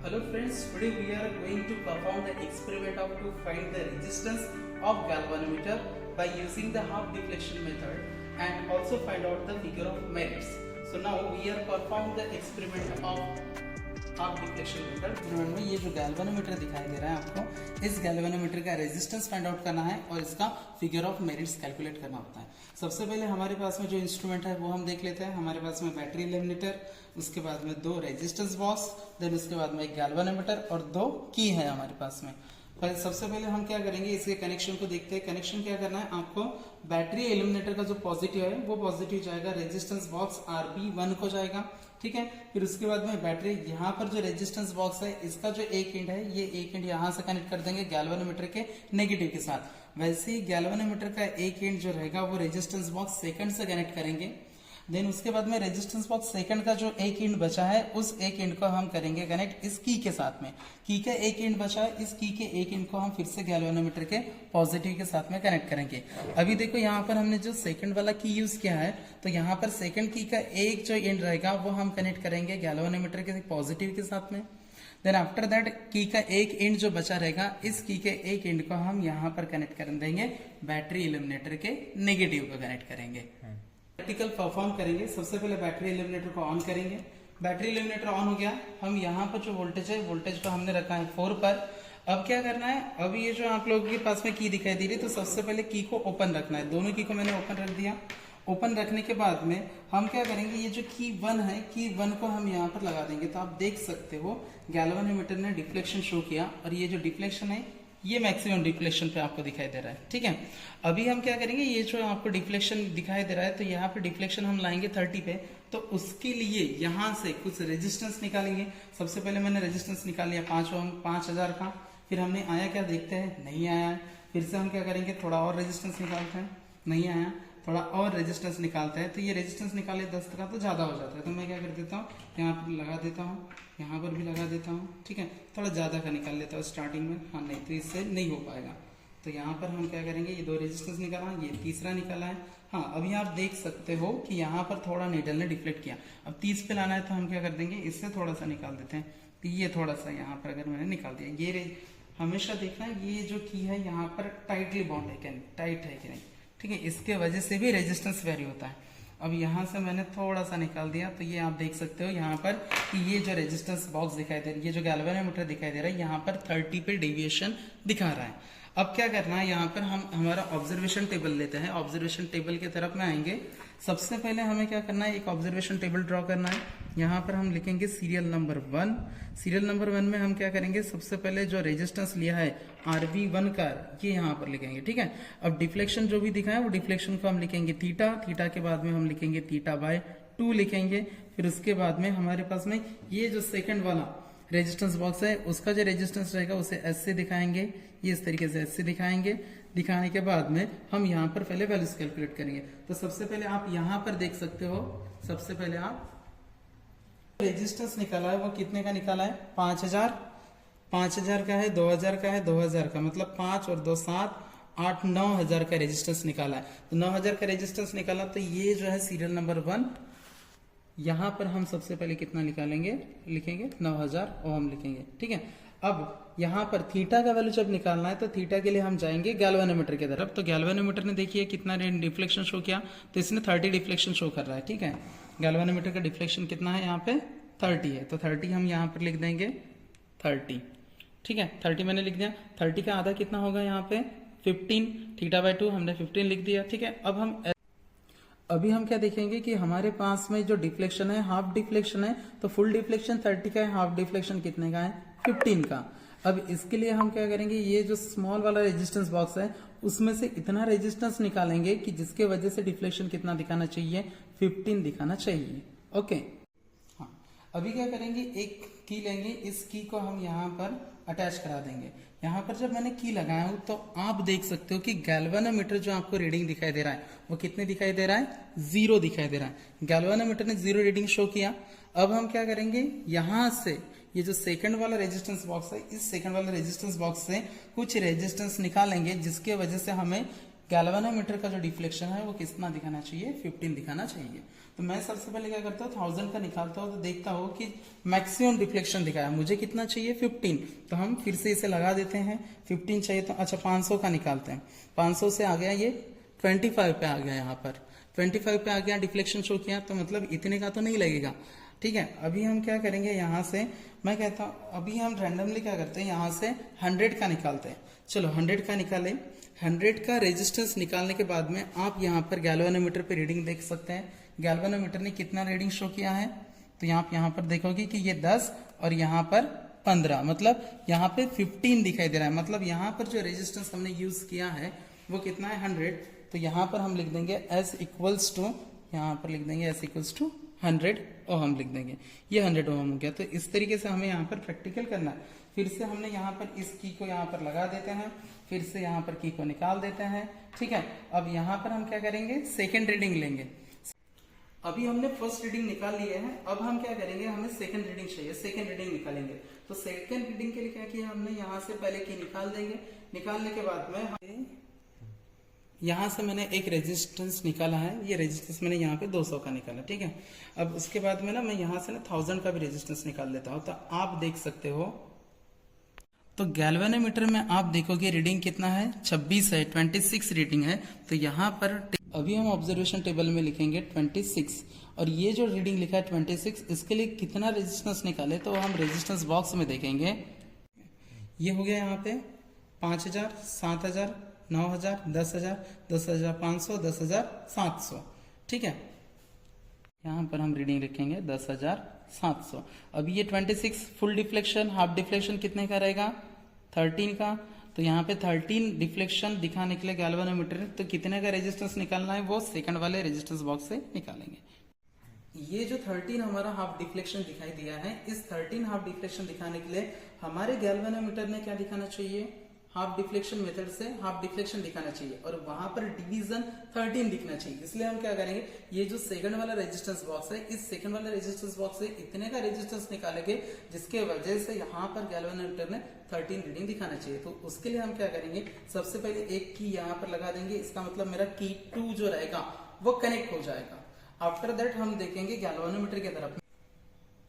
Hello friends, today we are going to perform the experiment of to find the resistance of galvanometer by using the half deflection method and also find out the figure of merits. So now we are perform the experiment of half deflection method में ये जो galvanometer दिखाई दे रहा है आपको, इस galvanometer का resistance find out करना है और इसका फिगर ऑफ मेरिट्स कैलकुलेट करना होता है। सबसे पहले हमारे पास में जो इंस्ट्रूमेंट है वो हम देख लेते हैं। हमारे पास में बैटरी इल्यूमिनेटर, उसके बाद में दो रेजिस्टेंस बॉक्स, देन उसके बाद में एक गैल्वेनोमीटर और दो की है हमारे पास में। सबसे पहले हम क्या करेंगे, इसके कनेक्शन को देखते हैं। कनेक्शन क्या करना है आपको, बैटरी इल्यूमिनेटर का जो पॉजिटिव है वो पॉजिटिव जाएगा रेजिस्टेंस बॉक्स RB1 को जाएगा, ठीक है। फिर उसके बाद में बैटरी यहाँ पर जो रेजिस्टेंस बॉक्स है इसका जो एक एंड है, ये एक एंड यहाँ से कनेक्ट कर देंगे गैल्वेनोमीटर के नेगेटिव के साथ। वैसे ही गैल्वेनोमीटर का एक एंड जो रहेगा वो रेजिस्टेंस बॉक्स सेकंड से कनेक्ट करेंगे। देन उसके बाद में रेजिस्टेंस बॉक्स सेकंड का जो एक एंड बचा है उस एक एंड को हम करेंगे कनेक्ट इस की के साथ में। की का एक एंड बचा है, इस की के एक एंड को हम फिर से गैल्वेनोमीटर के पॉजिटिव के साथ में कनेक्ट करेंगे। अभी देखो यहाँ पर हमने जो सेकंड वाला की यूज किया है, तो यहाँ पर सेकंड की का एक जो एंड रहेगा वो हम कनेक्ट करेंगे गैल्वेनोमीटर के पॉजिटिव के साथ में। देन आफ्टर दैट की का एक एंड जो बचा रहेगा, इस की के एक एंड को हम यहाँ पर कनेक्ट कर देंगे बैटरी इल्यूमिनेटर के नेगेटिव को कनेक्ट करेंगे। प्रैक्टिकल परफॉर्म करेंगे। सबसे पहले बैटरी इल्यूमिनेटर को ऑन करेंगे। बैटरी इल्यूमिनेटर ऑन हो गया। हम यहाँ पर जो वोल्टेज है, वोल्टेज को हमने रखा है 4 पर। अब क्या करना है, अब ये जो आप लोगों के पास में की दिखाई दे रही है, तो सबसे पहले की को ओपन रखना है। दोनों की को मैंने ओपन रख दिया। ओपन रखने के बाद में हम क्या करेंगे, ये जो की 1 है, की 1 को हम यहाँ पर लगा देंगे। तो आप देख सकते हो गैल्वेनोमीटर ने डिफ्लेक्शन शो किया और ये जो डिफ्लेक्शन है ये मैक्सिमम डिफ्लेक्शन पे आपको दिखाई दे रहा है, ठीक है। अभी हम क्या करेंगे, ये जो आपको डिफ्लेक्शन दिखाई दे रहा है, तो यहाँ पे डिफ्लेक्शन हम लाएंगे 30 पे। तो उसके लिए यहाँ से कुछ रेजिस्टेंस निकालेंगे। सबसे पहले मैंने रेजिस्टेंस निकाल लिया 5 ओम 5000 का। फिर हमने आया क्या देखते हैं, नहीं आया। फिर से हम क्या करेंगे, थोड़ा और रेजिस्टेंस निकालते हैं, नहीं आया। थोड़ा और रेजिस्टेंस निकालते हैं, तो ये रेजिस्टेंस निकाले 10 का तो ज्यादा हो जाता है। तो मैं क्या कर देता हूँ, यहाँ पर लगा देता हूँ, यहाँ पर भी लगा देता हूँ, ठीक है। थोड़ा ज्यादा का निकाल लेता हूँ स्टार्टिंग में, हाँ नहीं तो इससे नहीं हो पाएगा। तो यहाँ पर हम क्या करेंगे, ये 2 रेजिस्टेंस निकाला, ये तीसरा निकाला है। हाँ अभी आप देख सकते हो कि यहाँ पर थोड़ा नीडल ने डिफ्लेक्ट किया। अब 30 पे लाना है तो हम क्या कर देंगे, इससे थोड़ा सा निकाल देते हैं। तो ये थोड़ा सा यहाँ पर अगर मैंने निकाल दिया, ये हमेशा देखना ये जो की है यहाँ पर टाइटली बॉन्ड है क्या नहीं, टाइट है कि नहीं, ठीक है। इसके वजह से भी रेजिस्टेंस वेरी होता है। अब यहाँ से मैंने थोड़ा सा निकाल दिया, तो ये आप देख सकते हो यहाँ पर कि ये जो रेजिस्टेंस बॉक्स दिखाई दे रही है, ये जो गैल्वेनोमीटर दिखाई दे रहा है, यहाँ पर 30 पे डेविएशन दिखा रहा है। अब क्या करना है, यहाँ पर हम हमारा ऑब्जर्वेशन टेबल लेते हैं। ऑब्जर्वेशन टेबल की तरफ में आएंगे। सबसे पहले हमें क्या करना है, एक ऑब्जर्वेशन टेबल ड्रॉ करना है। यहाँ पर हम लिखेंगे सीरियल नंबर 1। सीरियल नंबर 1 में हम क्या करेंगे, सबसे पहले जो रेजिस्टेंस लिया है RB1 का, ये यहाँ पर लिखेंगे, ठीक है। अब डिफ्लेक्शन जो भी दिखा है वो डिफ्लेक्शन को हम लिखेंगे थीटा। थीटा के बाद में हम लिखेंगे θ/2 लिखेंगे। फिर उसके बाद में हमारे पास में ये जो सेकंड वाला रेजिस्टेंस बॉक्स है, उसका जो रेजिस्टेंस रहेगा उसे S से दिखाएंगे। ये इस तरीके से S से दिखाएंगे। दिखाने के बाद में हम यहाँ पर पहले वैल्यूज कैलकुलेट करेंगे। तो सबसे पहले आप यहाँ पर देख सकते हो, सबसे पहले आप रेजिस्टेंस निकाला है वो कितने का निकाला है, 5000। 5000 का है, 2000 का है, 2000 का, मतलब 5 और 2 7 8 9000 का रेजिस्टेंस निकाला है। तो 9000 का रेजिस्टेंस निकाला, तो ये जो है सीरियल नंबर 1। यहाँ पर हम सबसे पहले कितना निकालेंगे, लिखेंगे 9000 ओम लिखेंगे, ठीक है। अब यहाँ पर थीटा का वैल्यू जब निकालना है, तो थीटा के लिए हम जाएंगे गैल्वेनोमीटर की तरफ। तो गैल्वेनोमीटर ने देखिए कितना डिफ्लेक्शन शो किया, तो इसने 30 डिफ्लेक्शन शो कर रहा है, ठीक है। गैल्वेनोमीटर का डिफ्लेक्शन कितना है, यहाँ पे 30 है। तो 30 हम यहाँ पर लिख देंगे 30, ठीक है। 30 मैंने लिख दिया। 30 का आधा कितना होगा यहाँ पे 15, θ/2 हमने 15 लिख दिया, ठीक है। अब अभी हम क्या देखेंगे कि हमारे पास में जो डिफ्लेक्शन है हाफ डिफ्लेक्शन है, तो फुल डिफ्लेक्शन 30 का है, हाफ डिफ्लेक्शन कितने का है 15 का। अब इसके लिए हम क्या करेंगे, ये जो स्मॉल वाला रेजिस्टेंस बॉक्स है उसमें से इतना रेजिस्टेंस निकालेंगे कि जिसके वजह से डिफ्लेक्शन कितना दिखाना चाहिए, 15 दिखाना चाहिए, ओके। हाँ अभी क्या करेंगे, एक की लेंगे, इस की को हम यहाँ पर अटैच करा देंगे। यहाँ पर जब मैंने की लगाया हूं तो आप देख सकते हो कि गैल्वेनोमीटर जो आपको रीडिंग दिखाई दे रहा है वो कितने दिखाई दे रहा है, 0 दिखाई दे रहा है। गैल्वेनोमीटर ने 0 रीडिंग शो किया। अब हम क्या करेंगे, यहाँ से ये जो सेकंड वाला रेजिस्टेंस बॉक्स है, इस सेकंड वाला रेजिस्टेंस बॉक्स से कुछ रेजिस्टेंस निकालेंगे, जिसके वजह से हमें गैल्वेनोमीटर का जो डिफ्लेक्शन है वो कितना दिखाना चाहिए, 15 दिखाना चाहिए। तो मैं सबसे पहले क्या करता हूँ 1000 का निकालता हूँ, तो देखता हूँ कि मैक्सिमम डिफ्लेक्शन दिखाया, मुझे कितना चाहिए 15, तो हम फिर से इसे लगा देते हैं। 15 चाहिए तो अच्छा 500 का निकालते हैं, 500 से आ गया ये 25 पे आ गया, यहाँ पर 25 पे आ गया, डिफ्लेक्शन शो किया, तो मतलब इतने का तो नहीं लगेगा। ठीक है, अभी हम क्या करेंगे, यहाँ से मैं कहता हूँ अभी हम रैंडमली क्या करते हैं, यहाँ से 100 का निकालते हैं। चलो 100 का निकालें। 100 का रेजिस्टेंस निकालने के बाद में आप यहाँ पर गैल्वेनोमीटर पे रीडिंग देख सकते हैं। गैल्वेनोमीटर ने कितना रीडिंग शो किया है, तो आप यहाँ पर देखोगे कि ये 10 और यहाँ पर 15, मतलब यहाँ पे 15 दिखाई दे रहा है। मतलब यहाँ पर जो रेजिस्टेंस हमने यूज किया है वो कितना है 100, तो यहाँ पर हम लिख देंगे S इक्वल्स टू, यहाँ पर लिख देंगे S इक्वल्स टू 100 ओहम लिख देंगे, ये 100 ओहम हो गया। तो इस तरीके से हमें यहाँ पर प्रैक्टिकल करना है। फिर से हमने यहाँ पर इस की को यहाँ पर लगा देते हैं, फिर से यहाँ पर की को निकाल देते हैं। ठीक है, अब यहाँ पर हम क्या करेंगे, सेकेंड रीडिंग लेंगे। अभी हमने फर्स्ट रीडिंग निकाल लिया है, अब हम क्या करेंगे, हमें सेकंड रीडिंग चाहिए, सेकंड रीडिंग निकालेंगे। तो सेकंड रीडिंग के लिए क्या किया हमने, यहाँ से पहले की निकाल देंगे। निकालने के बाद में यहाँ से मैंने एक रेजिस्टेंस निकाला है, ये रेजिस्टेंस मैंने यहाँ पे 200 का निकाला। ठीक है, अब उसके बाद में ना मैं यहाँ से ना 1000 का भी रेजिस्टेंस निकाल लेता हूँ। तो आप देख सकते हो, तो गैल्वेनोमीटर में आप देखोगे रीडिंग कितना है, 26 है, 26 रीडिंग है। तो यहाँ पर अभी हम ऑब्जर्वेशन टेबल में लिखेंगे 26, और ये जो रीडिंग लिखा है 26, इसके लिए कितना रेजिस्टेंस निकाले, तो हम रेजिस्टेंस बॉक्स में देखेंगे। ये हो गया यहाँ पे 5000, 7000, 9000, 10000, 10500, 10700। ठीक है, यहाँ पर हम रीडिंग लिखेंगे 10700। अब ये 26 फुल डिफ्लेक्शन, हाफ डिफ्लेक्शन कितने का रहेगा, 13 का। तो यहाँ पे 13 डिफ्लेक्शन दिखाने के लिए गैल्वेनोमीटर, तो कितने का रेजिस्टेंस निकालना है वो सेकंड वाले रेजिस्टेंस बॉक्स से निकालेंगे। ये जो 13 हमारा हाफ डिफ्लेक्शन दिखाई दिया है, इस 13 हाफ डिफ्लेक्शन दिखाने के लिए हमारे गैल्वेनोमीटर ने क्या दिखाना चाहिए, हाफ डिफ्लेक्शन मेथड से हाफ डिफ्लेक्शन दिखाना चाहिए, और वहां पर डिवीजन 13 दिखना चाहिए। इसलिए हम क्या करेंगे, ये जो सेकंड वाला रेजिस्टेंस बॉक्स है, इस सेकंड वाले रेजिस्टेंस बॉक्स से इतने का रेजिस्टेंस निकालेंगे जिसके वजह से यहाँ पर गैल्वेनोमीटर ने 13 रीडिंग दिखाना चाहिए। तो उसके लिए हम क्या करेंगे, सबसे पहले एक की यहाँ पर लगा देंगे, इसका मतलब मेरा की 2 जो रहेगा वो कनेक्ट हो जाएगा। आफ्टर दैट हम देखेंगे गैल्वेनोमीटर की तरफ,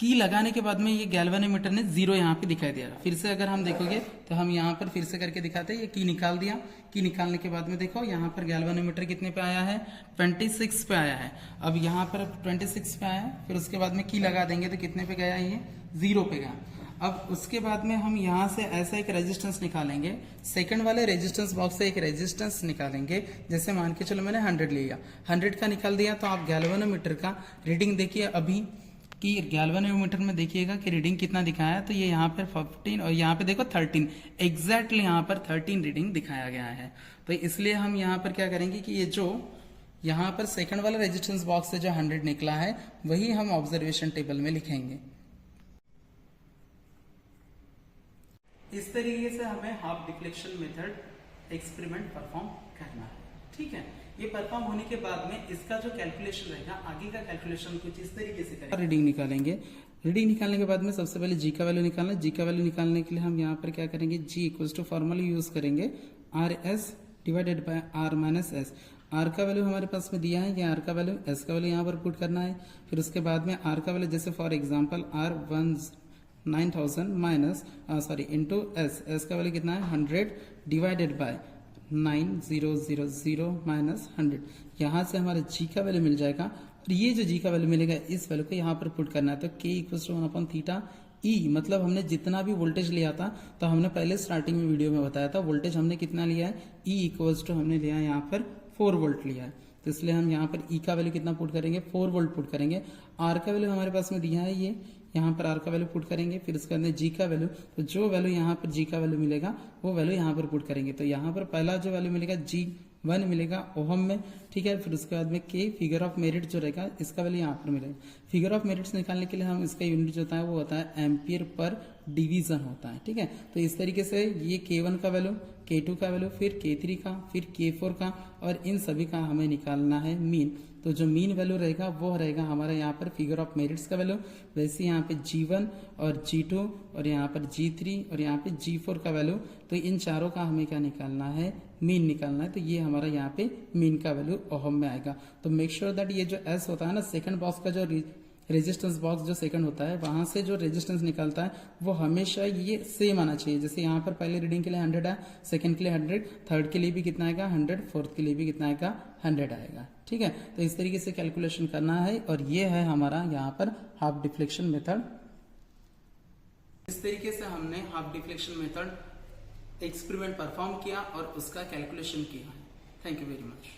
की लगाने के बाद में ये गैल्वेनोमीटर ने 0 यहाँ पे दिखाई दिया। फिर से अगर हम देखोगे तो हम यहाँ पर फिर से करके दिखाते हैं, ये की निकाल दिया। की निकालने के बाद में देखो यहाँ पर गैल्वेनोमीटर कितने पे आया है, 26 पे आया है। अब यहाँ पर 26 पे आया है, फिर उसके बाद में की लगा देंगे तो कितने पे गया, ये 0 पे गया। अब उसके बाद में हम यहाँ से ऐसा एक रेजिस्टेंस निकालेंगे, सेकंड वाले रेजिस्टेंस बॉक्स से एक रेजिस्टेंस निकालेंगे। जैसे मान के चलो मैंने 100 लिया, 100 का निकाल दिया, तो आप गैल्वेनोमीटर का रीडिंग देखिए अभी कि गैल्वेनोमीटर में देखिएगा कि रीडिंग कितना दिखाया है। तो ये यहाँ पर 15 और यहाँ पे देखो 13, एग्जैक्टली यहाँ पर 13 रीडिंग दिखाया गया है। तो इसलिए हम यहाँ पर क्या करेंगे कि ये जो यहाँ पर सेकंड वाला रेजिस्टेंस बॉक्स से जो 100 निकला है वही हम ऑब्जर्वेशन टेबल में लिखेंगे। इस तरीके से हमें half deflection method experiment perform करना है। ठीक है, ये परफॉर्म होने के बाद में इसका जो कैलकुलेशन रहेगा, आगे का कैलकुलेशन कुछ इस तरीके से करेंगे। रीडिंग निकालेंगे, रीडिंग निकालने के बाद में सबसे पहले जी का वैल्यू निकालना है। जी का वैल्यू निकालने के लिए हम यहाँ पर क्या करेंगे, G equals to formula use करेंगे RS divided by R minus S। R का वैल्यू हमारे पास में दिया है, ये R का वैल्यू, S का वैल्यू यहाँ पर पुट करना है। फिर उसके बाद में R का वैल्यू, जैसे for example R9000 minus into S का वैल्यू कितना है 100 डिवाइडेड बाय 9000 माइनस 100। यहाँ से हमारे जी का वैल्यू मिल जाएगा, और ये जो जी का वैल्यू मिलेगा इस वैल्यू को यहाँ पर पुट करना है। तो K इक्वल्स टू 1/θ E, मतलब हमने जितना भी वोल्टेज लिया था, तो हमने पहले स्टार्टिंग में वीडियो में बताया था वोल्टेज हमने कितना लिया है, E इक्वल्स टू हमने लिया है यहाँ पर 4 वोल्ट लिया है। तो इसलिए हम यहाँ पर E का वैल्यू कितना पुट करेंगे, 4 वोल्ट पुट करेंगे। R का वैल्यू हमारे पास में दिया है, ये यहाँ पर R का वैल्यू पुट करेंगे। फिर उसके अंदर G का वैल्यू, तो जो वैल्यू यहाँ पर G का वैल्यू मिलेगा वो वैल्यू यहाँ पर पुट करेंगे। तो यहाँ पर पहला जो वैल्यू मिलेगा G1 मिलेगा ओहम में। ठीक है, फिर उसके बाद में K फिगर ऑफ मेरिट जो रहेगा इसका वैल्यू यहाँ पर मिलेगा। फिगर ऑफ मेरिट्स निकालने के लिए हम इसका यूनिट जो होता है वो होता है एम्पियर पर डिवीजन होता है। ठीक है, तो इस तरीके से ये K1 का वैल्यू, K2 का वैल्यू, फिर K3 का, फिर K4 का, और इन सभी का हमें निकालना है मीन। तो जो मीन वैल्यू रहेगा वो रहेगा हमारा यहाँ पर फिगर ऑफ मेरिट्स का वैल्यू। वैसे यहाँ पे G1 और G2 और यहाँ पर G3 और यहाँ पे G4 का वैल्यू, तो इन चारों का हमें क्या निकालना है, मीन निकालना है। तो ये हमारा यहाँ पे मीन का वैल्यू ओहम में आएगा। तो मेक श्योर दैट ये जो एस होता है ना, सेकंड बॉक्स का जो रेजिस्टेंस बॉक्स जो सेकंड होता है, वहां से जो रेजिस्टेंस निकलता है वो हमेशा ये सेम आना चाहिए। जैसे यहाँ पर पहले रीडिंग के लिए 100 है, सेकंड के लिए 100, थर्ड के लिए भी कितना आएगा 100, फोर्थ के लिए भी कितना आएगा 100 आएगा। ठीक है, तो इस तरीके से कैलकुलेशन करना है। और ये है हमारा यहाँ पर हाफ डिफ्लेक्शन मेथड। इस तरीके से हमने half deflection method experiment perform किया और उसका कैलकुलेशन किया है। Thank you very much.